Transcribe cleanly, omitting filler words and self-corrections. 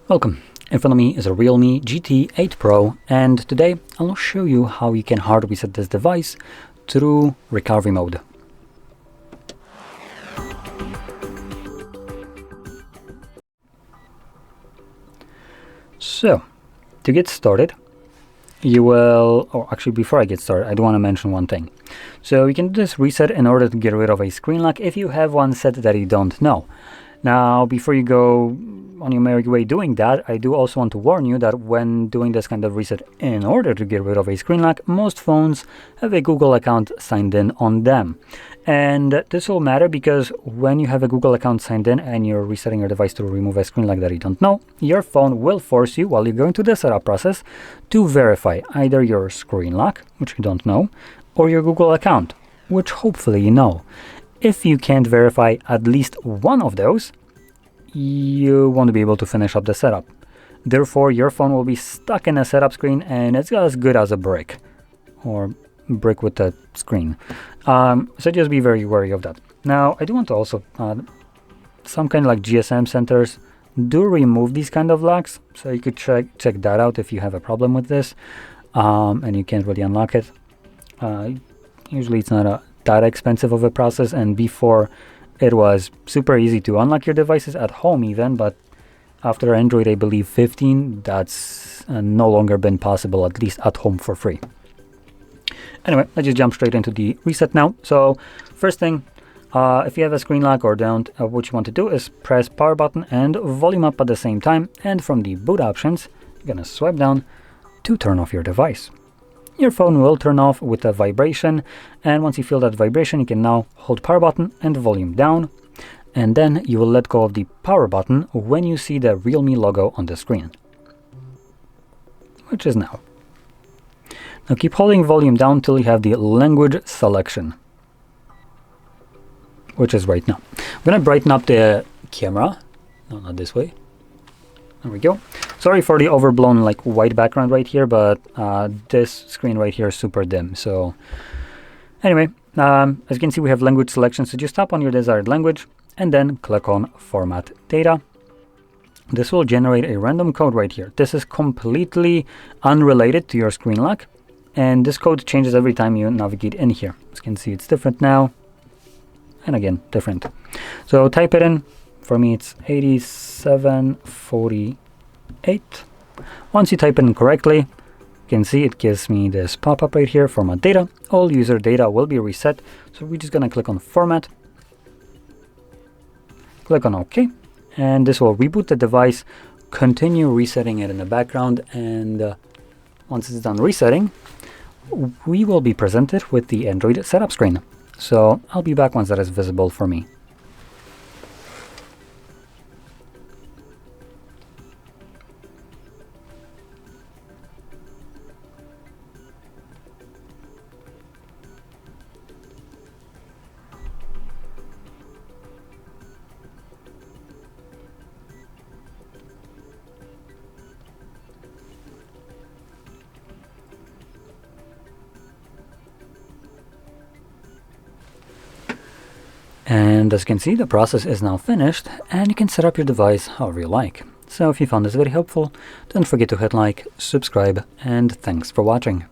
Welcome. In front of me is a REALME GT8 Pro, and today I'll show you how you can hard reset this device through recovery mode. So, to get started, you will, or actually before I get started, I do want to mention one thing. So you can do this reset in order to get rid of a screen lock if you have one set that you don't know. Now, before you go on your merry way doing that, I do also want to warn you that when doing this kind of reset in order to get rid of a screen lock, most phones have a Google account signed in on them. And this will matter because when you have a Google account signed in and you're resetting your device to remove a screen lock that you don't know, your phone will force you, while you're going through the setup process, to verify either your screen lock, which you don't know, or your Google account, which hopefully you know. If you can't verify at least one of those, you won't be able to finish up the setup. Therefore, your phone will be stuck in a setup screen and it's as good as a brick, or brick with a screen. So just be very wary of that. Now, I do want to also add some kind of like GSM centers do remove these kind of locks, so you could check that out if you have a problem with this and you can't really unlock it. Usually it's not that expensive of a process, and before it was super easy to unlock your devices at home even, but after Android, I believe 15, that's no longer been possible, at least at home for free. Anyway, let's just jump straight into the reset now. So first thing, if you have a screen lock or don't, what you want to do is press power button and volume up at the same time, and from the boot options, you're gonna swipe down to turn off your device. Your phone will turn off with a vibration, and once you feel that vibration, you can now hold power button and volume down, and then you will let go of the power button when you see the REALME logo on the screen, which is now. Now keep holding volume down till you have the language selection, which is right now. I'm gonna brighten up the camera. No, not this way. There we go. Sorry for the overblown like white background right here, but this screen right here is super dim. So anyway, as you can see, we have language selection. So just tap on your desired language and then click on Format Data. This will generate a random code right here. This is completely unrelated to your screen lock, and this code changes every time you navigate in here. As you can see, it's different now, and again, different. So type it in. For me, it's 8748. Once you type it in correctly, you can see it gives me this pop-up right here, Format Data. All user data will be reset. So we're just going to click on Format, click on OK, and this will reboot the device, continue resetting it in the background, and once it's done resetting, we will be presented with the Android setup screen. So I'll be back once that is visible for me. And as you can see, the process is now finished, and you can set up your device however you like. So if you found this very helpful, don't forget to hit like, subscribe, and thanks for watching.